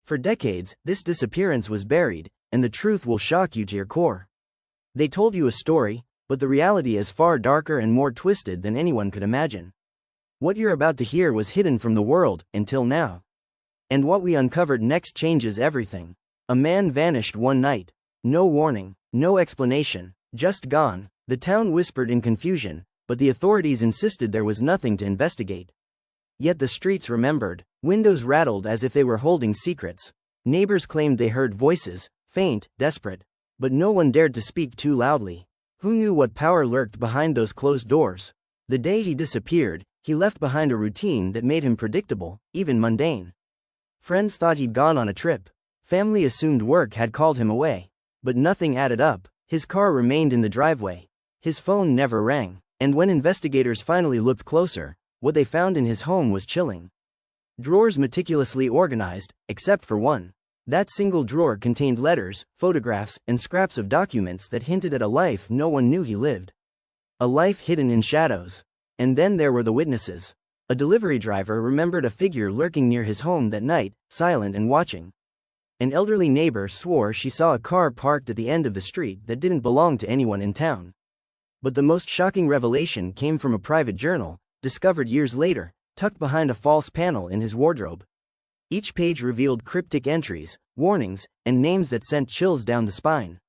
For decades, this disappearance was buried, and the truth will shock you to your core. They told you a story, but the reality is far darker and more twisted than anyone could imagine. What you're about to hear was hidden from the world, until now. And what we uncovered next changes everything. A man vanished one night. No warning, no explanation, just gone. The town whispered in confusion, but the authorities insisted there was nothing to investigate. Yet the streets remembered. Windows rattled as if they were holding secrets. Neighbors claimed they heard voices, faint, desperate. But no one dared to speak too loudly. Who knew what power lurked behind those closed doors? The day he disappeared, he left behind a routine that made him predictable, even mundane. Friends thought he'd gone on a trip. Family assumed work had called him away. But nothing added up. His car remained in the driveway. His phone never rang. And when investigators finally looked closer, what they found in his home was chilling. Drawers meticulously organized, except for one. That single drawer contained letters, photographs, and scraps of documents that hinted at a life no one knew he lived. A life hidden in shadows. And then there were the witnesses. A delivery driver remembered a figure lurking near his home that night, silent and watching. An elderly neighbor swore she saw a car parked at the end of the street that didn't belong to anyone in town. But the most shocking revelation came from a private journal, discovered years later, tucked behind a false panel in his wardrobe. Each page revealed cryptic entries, warnings, and names that sent chills down the spine.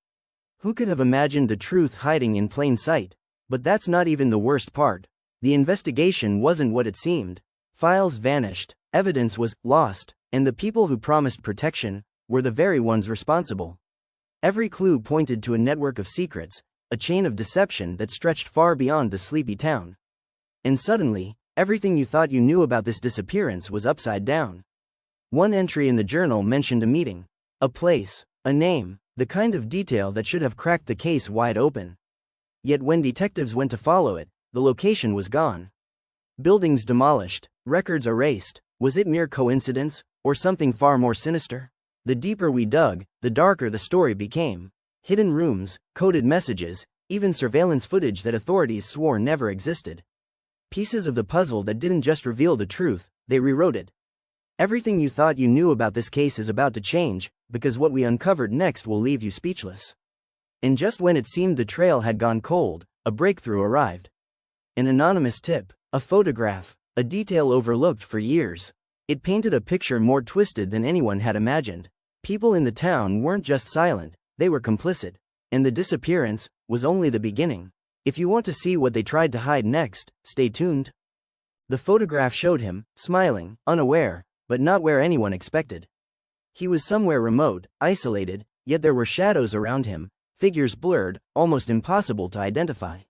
Who could have imagined the truth hiding in plain sight? But that's not even the worst part. The investigation wasn't what it seemed. Files vanished, evidence was lost, and the people who promised protection were the very ones responsible. Every clue pointed to a network of secrets, a chain of deception that stretched far beyond the sleepy town. And suddenly, everything you thought you knew about this disappearance was upside down. One entry in the journal mentioned a meeting, a place, a name, the kind of detail that should have cracked the case wide open. Yet when detectives went to follow it, the location was gone. Buildings demolished, records erased. Was it mere coincidence, or something far more sinister? The deeper we dug, the darker the story became. Hidden rooms, coded messages, even surveillance footage that authorities swore never existed. Pieces of the puzzle that didn't just reveal the truth, they rewrote it. Everything you thought you knew about this case is about to change, because what we uncovered next will leave you speechless. And just when it seemed the trail had gone cold, a breakthrough arrived. An anonymous tip, a photograph, a detail overlooked for years. It painted a picture more twisted than anyone had imagined. People in the town weren't just silent, they were complicit. And the disappearance was only the beginning. If you want to see what they tried to hide next, stay tuned. The photograph showed him, smiling, unaware, but not where anyone expected. He was somewhere remote, isolated, yet there were shadows around him, figures blurred, almost impossible to identify.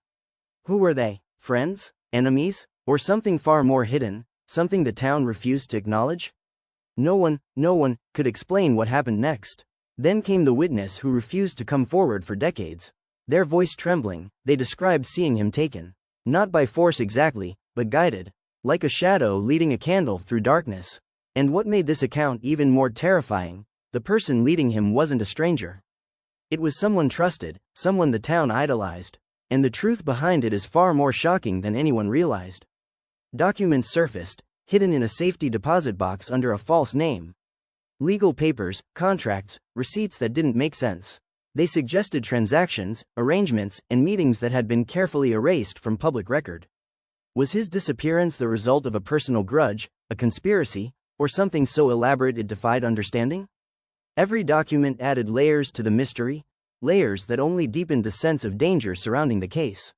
Who were they? Friends? Enemies? Or something far more hidden, something the town refused to acknowledge? No one could explain what happened next. Then came the witness who refused to come forward for decades. Their voice trembling, they described seeing him taken. Not by force exactly, but guided. Like a shadow leading a candle through darkness. And what made this account even more terrifying, the person leading him wasn't a stranger. It was someone trusted, someone the town idolized. And the truth behind it is far more shocking than anyone realized. Documents surfaced, hidden in a safety deposit box under a false name. Legal papers, contracts, receipts that didn't make sense. They suggested transactions, arrangements, and meetings that had been carefully erased from public record. Was his disappearance the result of a personal grudge, a conspiracy, or something so elaborate it defied understanding? Every document added layers to the mystery, layers that only deepened the sense of danger surrounding the case.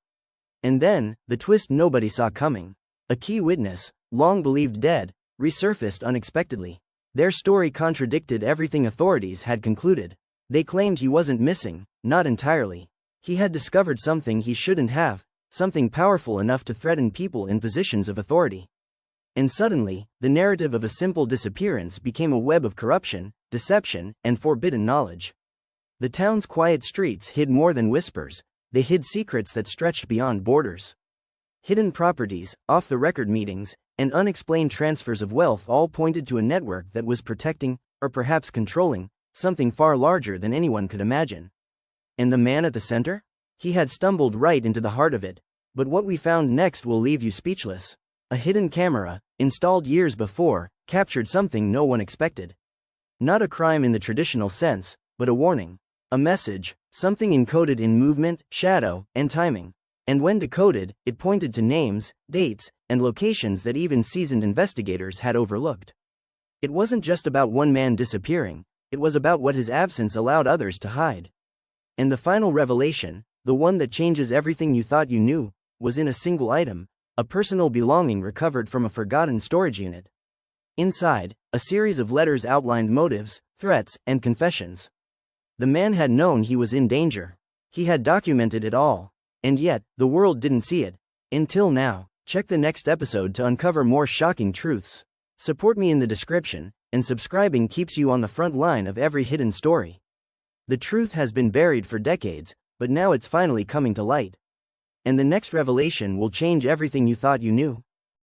And then, the twist nobody saw coming. A key witness, long believed dead, resurfaced unexpectedly. Their story contradicted everything authorities had concluded. They claimed he wasn't missing, not entirely. He had discovered something he shouldn't have, something powerful enough to threaten people in positions of authority. And suddenly, the narrative of a simple disappearance became a web of corruption, deception, and forbidden knowledge. The town's quiet streets hid more than whispers, they hid secrets that stretched beyond borders. Hidden properties, off-the-record meetings, and unexplained transfers of wealth all pointed to a network that was protecting, or perhaps controlling, something far larger than anyone could imagine. And the man at the center? He had stumbled right into the heart of it. But what we found next will leave you speechless. A hidden camera, installed years before, captured something no one expected. Not a crime in the traditional sense, but a warning. A message, something encoded in movement, shadow, and timing. And when decoded, it pointed to names, dates, and locations that even seasoned investigators had overlooked. It wasn't just about one man disappearing, it was about what his absence allowed others to hide. And the final revelation, the one that changes everything you thought you knew, was in a single item, a personal belonging recovered from a forgotten storage unit. Inside, a series of letters outlined motives, threats, and confessions. The man had known he was in danger. He had documented it all. And yet, the world didn't see it. Until now. Check the next episode to uncover more shocking truths. Support me in the description, and subscribing keeps you on the front line of every hidden story. The truth has been buried for decades, but now it's finally coming to light. And the next revelation will change everything you thought you knew.